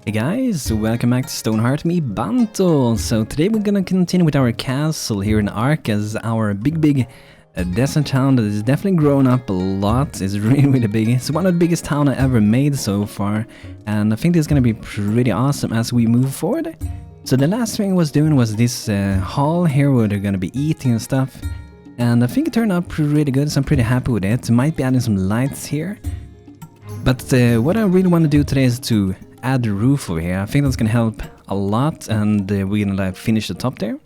Hey guys, welcome back to StoneHearth, me Banto. So today we're gonna continue with our castle here in Arkas, our big desert town that has definitely grown up a lot. It's really big. It's one of the biggest town I ever made so far, and I think this is gonna be pretty awesome as we move forward. So the last thing I was doing was this hall here where they're gonna be eating and stuff, and I think it turned out pretty good, so I'm pretty happy with it. Might be adding some lights here, but what I really want to do today is to add the roof over here. I think that's gonna help a lot, and we're gonna like finish the top there.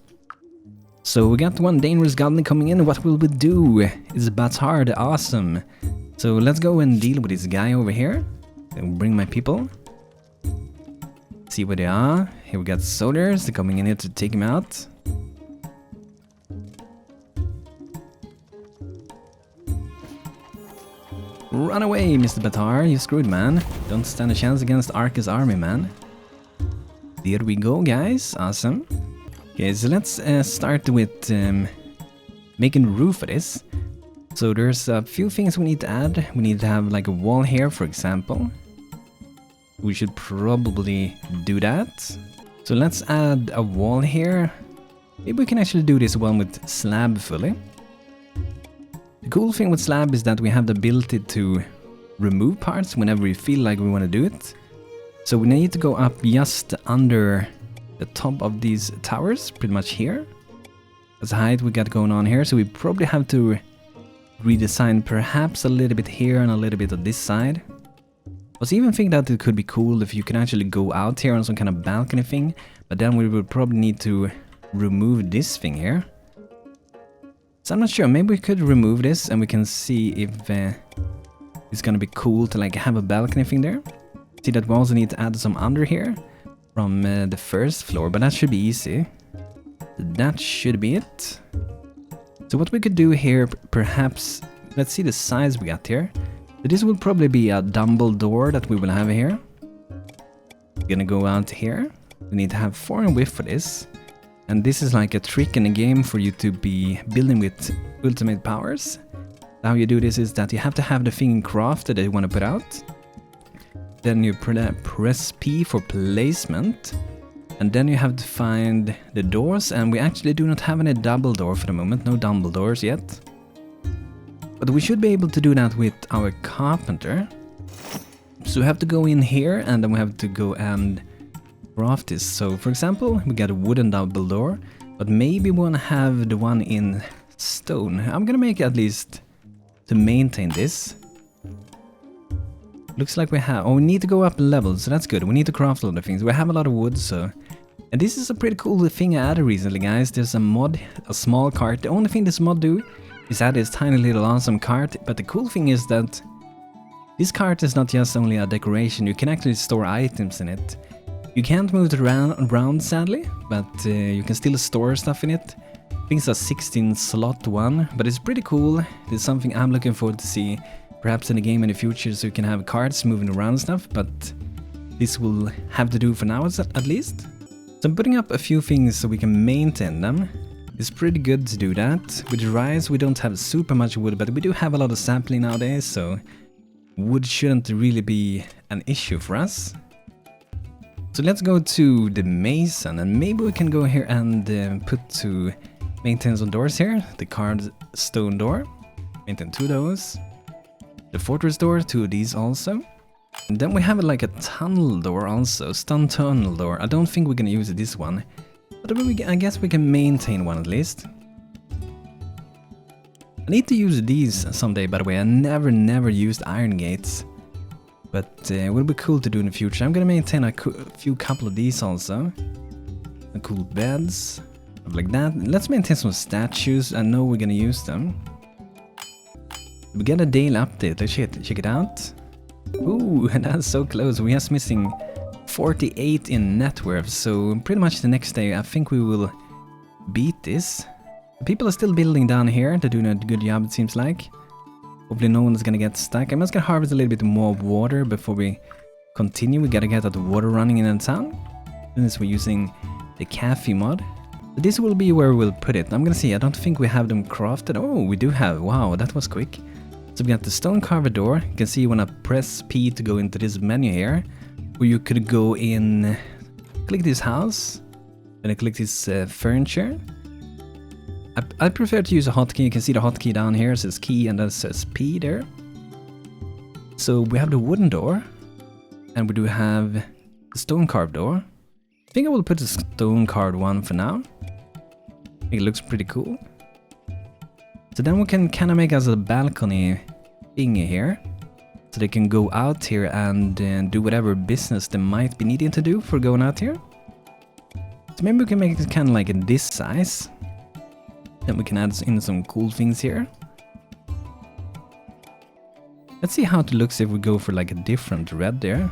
So we got one dangerous goblin coming in. What will we do? It's bats hard, awesome. So let's go and deal with this guy over here. I'll bring my people. See where they are. Here we got soldiers. They're coming in here to take him out. Run away, Mr. Batar, you screwed, man. Don't stand a chance against Arkas' army, man. There we go, guys. Awesome. Okay, so let's start with making the roof for this. So there's a few things we need to add. We need to have like a wall here, for example. We should probably do that. So let's add a wall here. Maybe we can actually do this one with slab fully. The cool thing with slab is that we have the ability to remove parts whenever we feel like we want to do it. So we need to go up just under the top of these towers, pretty much here. That's the height we got going on here, so we probably have to redesign perhaps a little bit here and a little bit on this side. I was even thinking that it could be cool if you can actually go out here on some kind of balcony thing, but then we would probably need to remove this thing here. So I'm not sure, maybe we could remove this and we can see if it's gonna be cool to like have a balcony thing there. See that we also need to add some under here from the first floor, but that should be easy. That should be it. So what we could do here, perhaps, let's see the size we got here. So this will probably be a double door that we will have here. We're gonna go out here. We need to have 4 in width for this. And this is like a trick in the game for you to be building with ultimate powers. How you do this is that you have to have the thing crafted that you want to put out. Then you press P for placement. And then you have to find the doors, and we actually do not have any double door for the moment, no double doors yet. But we should be able to do that with our carpenter. So we have to go in here, and then we have to go and craft this. So for example, we got a wooden double door, but maybe we want to have the one in stone. I'm gonna make it at least to maintain this. Looks like we have, oh, we need to go up levels, so that's good. We need to craft a lot of things. We have a lot of wood, so, and this is a pretty cool thing I added recently, guys. There's a mod, a small cart. The only thing this mod do is add this tiny little awesome cart, but the cool thing is that this cart is not just only a decoration. You can actually store items in it. You can't move it around sadly, but you can still store stuff in it. I think it's a 16 slot one, but it's pretty cool. It's something I'm looking forward to see perhaps in the game in the future, so you can have carts moving around and stuff, but this will have to do for now at least. So I'm putting up a few things so we can maintain them. It's pretty good to do that. With Rayyas we don't have super much wood, but we do have a lot of sapling nowadays, so wood shouldn't really be an issue for us. So let's go to the mason, and maybe we can go here and put to maintain some doors here. The carved stone door, maintain 2 of those. The fortress door, 2 of these also. And then we have like a tunnel door also, stone tunnel door. I don't think we're gonna use this one, but I guess we can maintain one at least. I need to use these someday, by the way. I never used iron gates. But it would be cool to do in the future. I'm gonna maintain a couple of these also. The cool beds, like that. Let's maintain some statues. I know we're gonna use them. We get a daily update. Let's check it out. Ooh, that's so close. We're just missing 48 in net worth. So pretty much the next day, I think we will beat this. People are still building down here. They're doing a good job, it seems like. Hopefully no one's gonna get stuck. I'm just gonna harvest a little bit more water before we continue. We gotta get that water running in the town. Since we're using the cafe mod. But this will be where we'll put it. I'm gonna see, I don't think we have them crafted. Oh, we do have, wow, that was quick. So we got the stone carved door. You can see when I press P to go into this menu here. Or you could go in, click this house, and click this furniture. I prefer to use a hotkey. You can see the hotkey down here, it says key and that says P there. So we have the wooden door, and we do have the stone carved door. I think I will put the stone carved one for now. I think it looks pretty cool. So then we can kind of make us a balcony thingy here. So they can go out here and do whatever business they might be needing to do for going out here. So maybe we can make it kind of like in this size. Then we can add in some cool things here. Let's see how it looks if we go for like a different red there.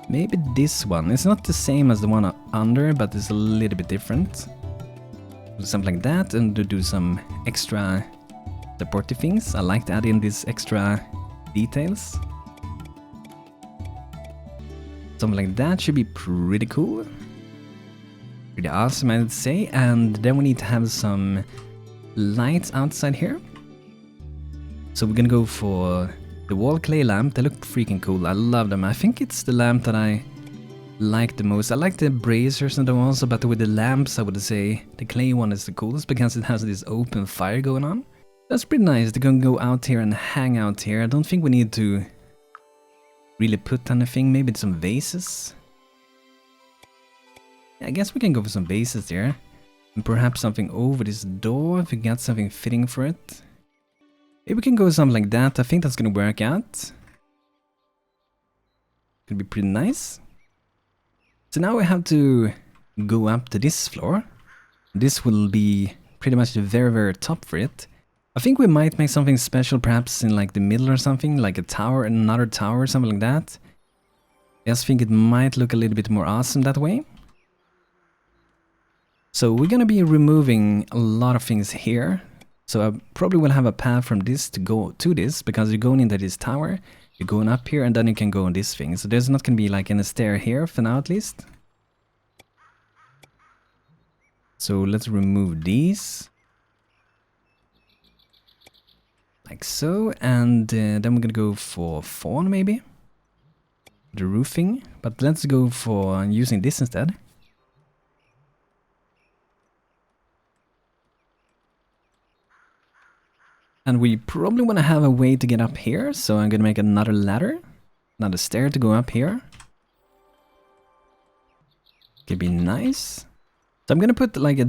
Maybe this one. It's not the same as the one under, but it's a little bit different. Something like that, and to do some extra supportive things. I like to add in these extra details. Something like that should be pretty cool. Pretty awesome, I would say. And then we need to have some lights outside here. So we're gonna go for the wall clay lamp. They look freaking cool. I love them. I think it's the lamp that I like the most. I like the braziers and them also, but with the lamps I would say the clay one is the coolest because it has this open fire going on. That's pretty nice. They can go out here and hang out here. I don't think we need to really put anything. Maybe some vases. Yeah, I guess we can go for some vases there. And perhaps something over this door if we got something fitting for it. Maybe we can go something like that. I think that's gonna work out. Could be pretty nice. So now we have to go up to this floor. This will be pretty much the very, very top for it. I think we might make something special perhaps in like the middle or something, like a tower and another tower or something like that. I just think it might look a little bit more awesome that way. So we're gonna be removing a lot of things here. So I probably will have a path from this to go to this, because you're going into this tower, you're going up here, and then you can go on this thing. So there's not gonna be like any stair here for now at least. So let's remove these. Like so, and then we're gonna go for fawn maybe. The roofing, but let's go for using this instead. And we probably want to have a way to get up here, so I'm gonna make another ladder, another stair to go up here. Could be nice. So I'm gonna put like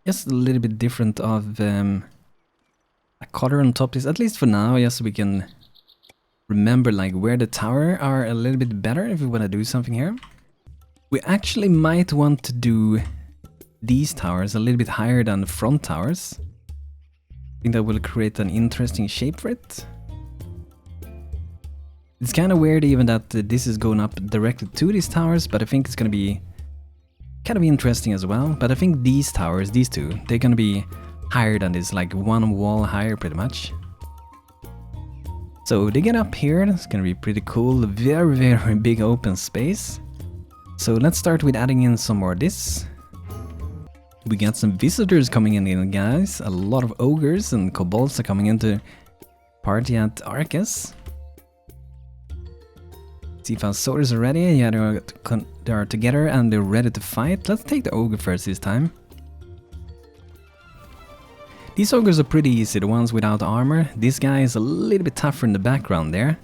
just a little bit different of a color on top of this, at least for now, just so we can remember like where the tower are a little bit better if we want to do something here. We actually might want to do these towers a little bit higher than the front towers. I think that will create an interesting shape for it. It's kind of weird even that this is going up directly to these towers, but I think it's going to be kind of interesting as well. But I think these towers, these two, they're going to be higher than this, like one wall higher pretty much. So they get up here, it's going to be pretty cool, very, very big open space. So let's start with adding in some more of this. We got some visitors coming in, guys. A lot of ogres and kobolds are coming into party at Arkas. See if our soldiers are ready. Yeah, they are together and they're ready to fight. Let's take the ogre first this time. These ogres are pretty easy, the ones without armor. This guy is a little bit tougher in the background there.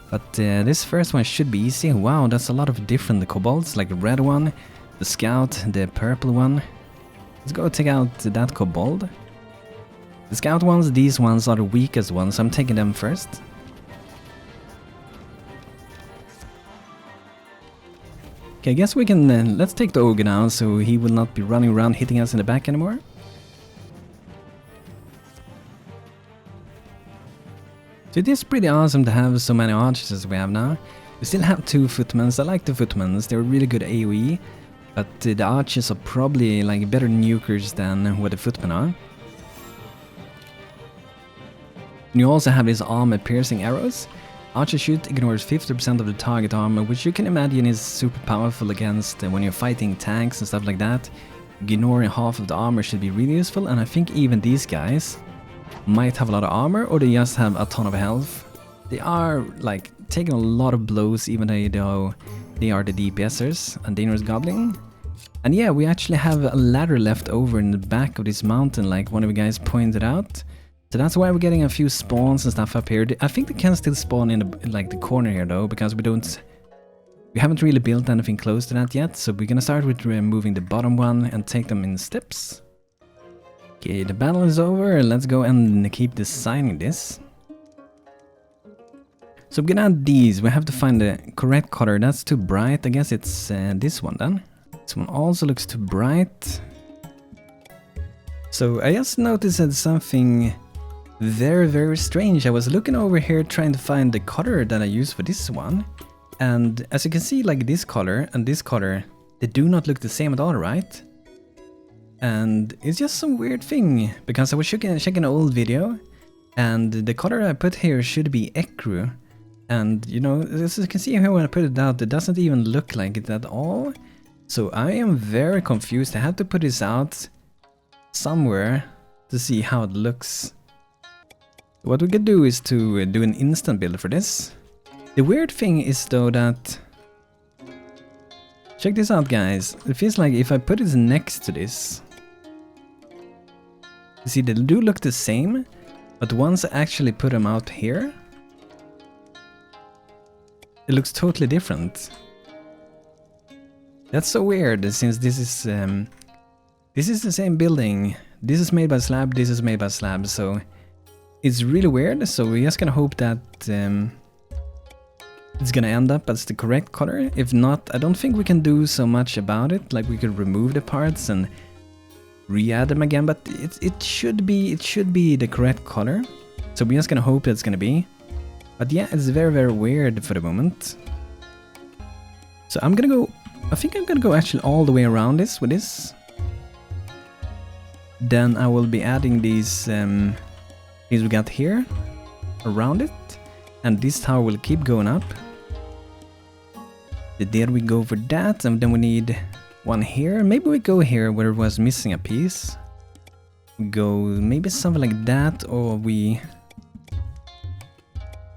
But this first one should be easy. Wow, that's a lot of different kobolds, like the red one, the scout, the purple one. Let's go take out that kobold. The scout ones, these ones are the weakest ones, so I'm taking them first. Okay, I guess we can, let's take the ogre now, so he will not be running around hitting us in the back anymore. So it is pretty awesome to have so many archers as we have now. We still have 2 footmen. I like the footmen, they're really good AoE. But the archers are probably like better nukers than what the footmen are. And you also have these armor piercing arrows. Archer shoot ignores 50% of the target armor, which you can imagine is super powerful against when you're fighting tanks and stuff like that. Ignoring half of the armor should be really useful, and I think even these guys might have a lot of armor, or they just have a ton of health. They are like taking a lot of blows, even though they are the DPSers and Dangerous Goblin. And yeah, we actually have a ladder left over in the back of this mountain, like one of you guys pointed out. So that's why we're getting a few spawns and stuff up here. I think they can still spawn in the corner here though, because we haven't really built anything close to that yet. So we're gonna start with removing the bottom one and take them in steps. Okay, the battle is over. Let's go and keep designing this. So we're gonna add these. We have to find the correct color. That's too bright. I guess it's this one then. This one also looks too bright. So I just noticed that something very, very strange. I was looking over here trying to find the color that I use for this one. And as you can see, like this color and this color, they do not look the same at all, right? And it's just some weird thing, because I was checking an old video, and the color I put here should be ecru. And you know, as you can see here when I put it out, it doesn't even look like it at all. So I am very confused. I have to put this out somewhere to see how it looks. What we could do is to do an instant build for this. The weird thing is though that... Check this out, guys. It feels like if I put it next to this... You see, they do look the same, but once I actually put them out here, it looks totally different. That's so weird, since this is the same building. This is made by slab, this is made by slab, so it's really weird. So we're just gonna hope that it's gonna end up as the correct color. If not, I don't think we can do so much about it. Like we could remove the parts and re-add them again, but it should be the correct color. So we're just gonna hope it's gonna be. But yeah, it's very, very weird for the moment. So I'm gonna go. I think I'm gonna go actually all the way around this with this. Then I will be adding these we got here around it, and this tower will keep going up. There we go for that, and then we need one here. Maybe we go here where it was missing a piece. We go maybe something like that, or we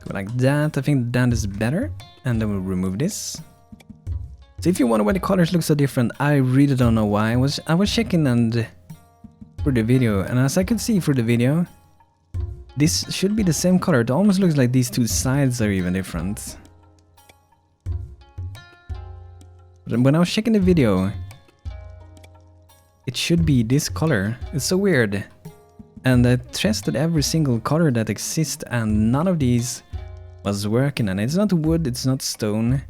go like that. I think that is better, and then we'll remove this. So if you wonder why the colors look so different, I really don't know why. I was checking and for the video, and as I could see for the video, this should be the same color. It almost looks like these two sides are even different. But when I was checking the video, it should be this color. It's so weird. And I tested every single color that exists, and none of these was working. And it's not wood, it's not stone.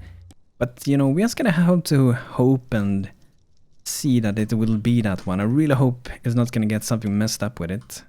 But you know, we're just gonna have to hope and see that it will be that one. I really hope it's not gonna get something messed up with it.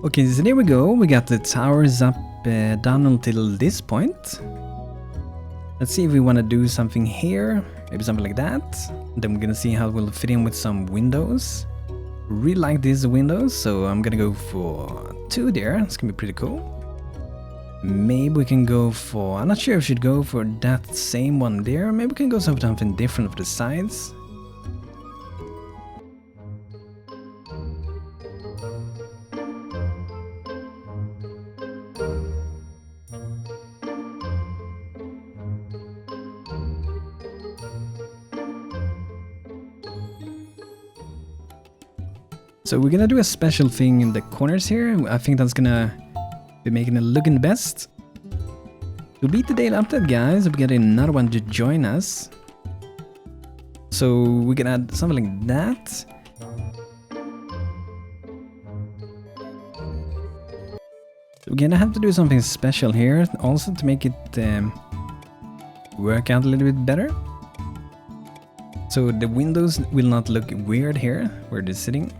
Okay, so there we go. We got the towers up down until this point. Let's see if we want to do something here. Maybe something like that. Then we're gonna see how it will fit in with some windows. Really like these windows, so I'm gonna go for 2 there. It's gonna be pretty cool. Maybe we can go for... I'm not sure if we should go for that same one there. Maybe we can go for something different for the sides. So we're gonna do a special thing in the corners here. I think that's gonna be making it looking the best. To beat the daily update, guys, we get another one to join us. So we can add something like that. So we're gonna have to do something special here also to make it work out a little bit better. So the windows will not look weird here where they're sitting.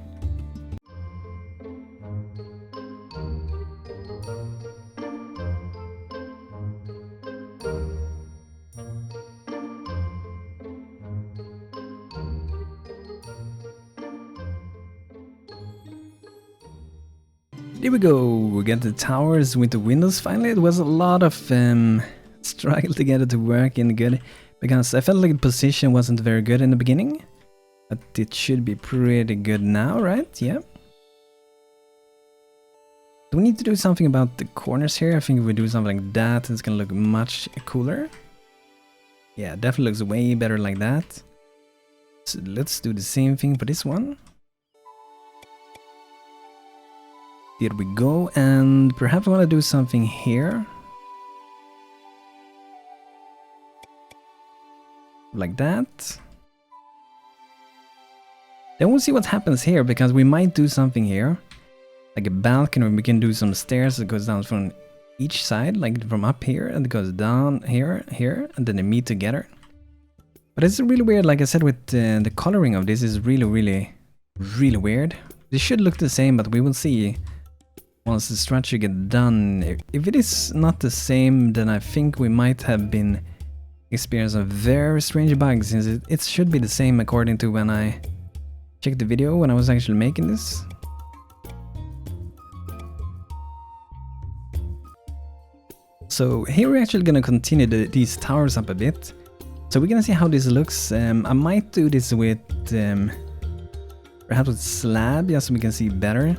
There we go, we got the towers with the windows finally. It was a lot of struggle to get it to work in good, because I felt like the position wasn't very good in the beginning. But it should be pretty good now, right? Yeah. Do we need to do something about the corners here? I think if we do something like that, it's gonna look much cooler. Yeah, definitely looks way better like that. So let's do the same thing for this one. Here we go, and perhaps I want to do something here. Like that. Then we'll see what happens here, because we might do something here. Like a balcony, or we can do some stairs that goes down from each side, like from up here, and it goes down here, here, and then they meet together. But it's really weird, like I said, with the coloring of this is really weird. This should look the same, but we will see once the structure gets done. If it is not the same, then I think we might have been experiencing a very strange bug, since it should be the same according to when I checked the video when I was actually making this. So here we're actually gonna continue these towers up a bit. So we're gonna see how this looks. I might do this with perhaps with slab, just so we can see better.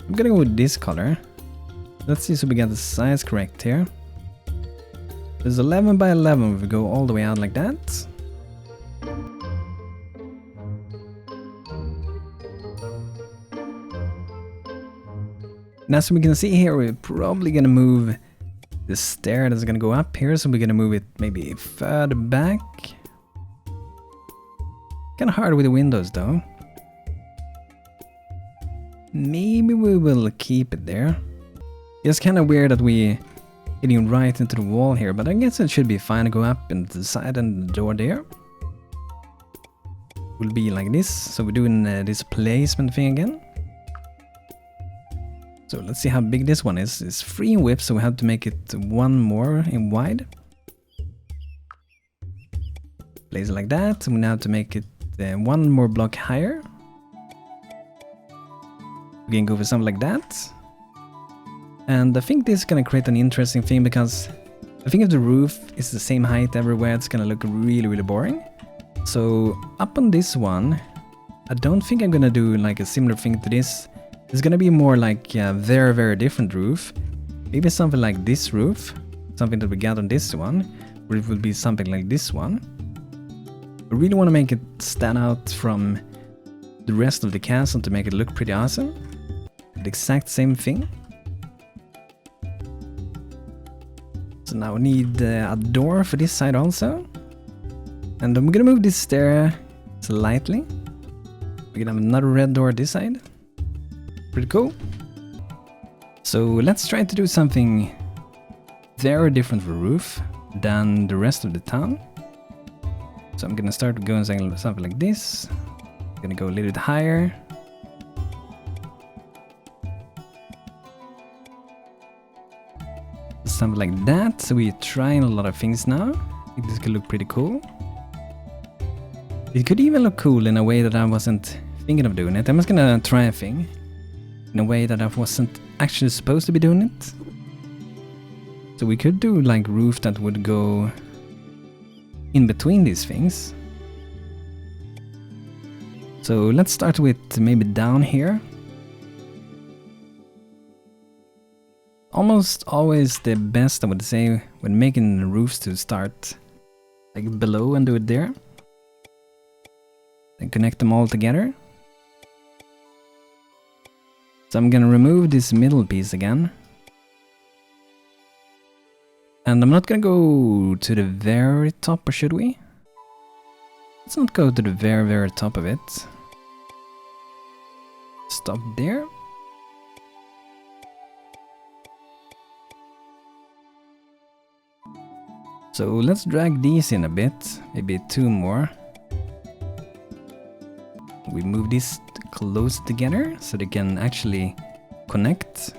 I'm gonna go with this color. Let's see, so we got the size correct here. There's 11 by 11 if we go all the way out like that. Now, so we can see here, we're probably gonna move the stair that's gonna go up here, so we're gonna move it maybe further back. Kinda hard with the windows though. Maybe we will keep it there. It's kinda weird that we hitting right into the wall here, but I guess it should be fine to go up and to the side and the door there. Will be like this, so we're doing this placement thing again. So let's see how big this one is. It's 3 in width, so we have to make it 1 more in wide. Place it like that, and we now have to make it 1 more block higher. We can go for something like that. And I think this is gonna create an interesting thing, because I think if the roof is the same height everywhere, it's gonna look really boring. So up on this one, I don't think I'm gonna do like a similar thing to this. It's gonna be more like a very different roof. Maybe something like this roof, something that we got on this one, or it would be something like this one. I really want to make it stand out from the rest of the castle to make it look pretty awesome. The exact same thing. So now we need a door for this side also. And I'm gonna move this stair slightly. We're gonna have another red door this side. Pretty cool. So let's try to do something very different for roof than the rest of the town. So I'm gonna start going something like this. I'm gonna go a little bit higher. Something like that. So we're trying a lot of things now. I think this could look pretty cool. It could even look cool in a way that I wasn't thinking of doing it. I'm just gonna try a thing in a way that I wasn't actually supposed to be doing it. So we could do like roof that would go in between these things. So let's start with maybe down here. Almost always the best, I would say, when making roofs, to start like below and do it there. Then connect them all together. So I'm gonna remove this middle piece again. And I'm not gonna go to the very top, or should we? Let's not go to the very top of it. Stop there. So let's drag these in a bit, maybe 2 more. We move these close together so they can actually connect.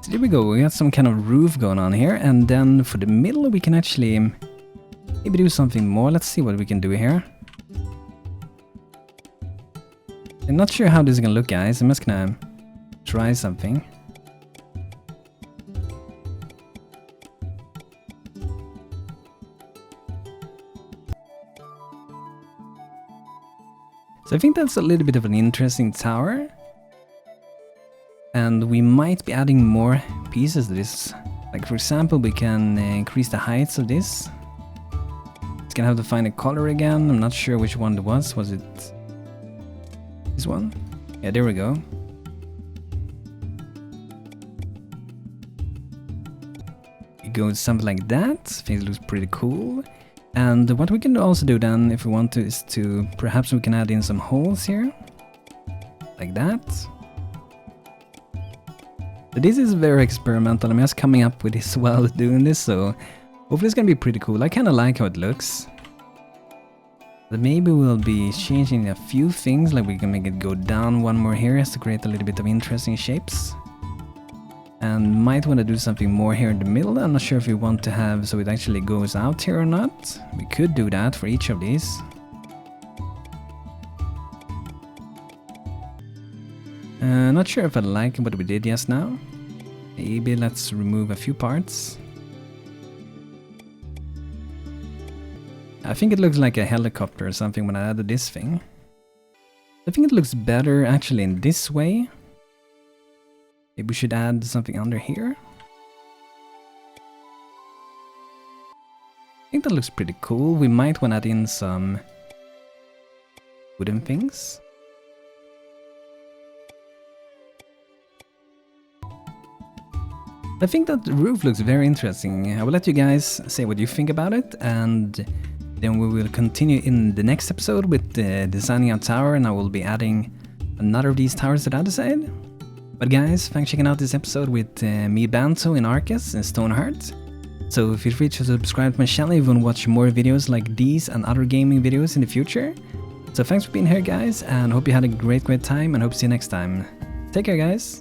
So there we go, we got some kind of roof going on here, and then for the middle we can actually maybe do something more. Let's see what we can do here. I'm not sure how this is gonna look, guys. I'm just gonna try something. So I think that's a little bit of an interesting tower. And we might be adding more pieces to this. Like for example, we can increase the heights of this. It's gonna have to find a color again. I'm not sure which one it was. Was it this one? Yeah, there we go. It goes something like that. I think it looks pretty cool. And what we can also do then, if we want to, is to perhaps we can add in some holes here. Like that. But this is very experimental. I'm just coming up with this while doing this, so hopefully it's gonna be pretty cool. I kind of like how it looks. But maybe we'll be changing a few things, like we can make it go down one more here just to create a little bit of interesting shapes. And might want to do something more here in the middle. I'm not sure if we want to have so it actually goes out here or not. We could do that for each of these. Not sure if I like what we did just now. Maybe let's remove a few parts. I think it looks like a helicopter or something when I added this thing. I think it looks better actually in this way. Maybe we should add something under here. I think that looks pretty cool. We might want to add in some wooden things. I think that the roof looks very interesting. I will let you guys say what you think about it, and then we will continue in the next episode with designing a tower, and I will be adding another of these towers to the other side. But guys, thanks for checking out this episode with me, Banto, in Arkas and Stonehearth. So feel free to subscribe to my channel if you want to watch more videos like these and other gaming videos in the future. So thanks for being here, guys, and hope you had a great time, and hope to see you next time. Take care, guys.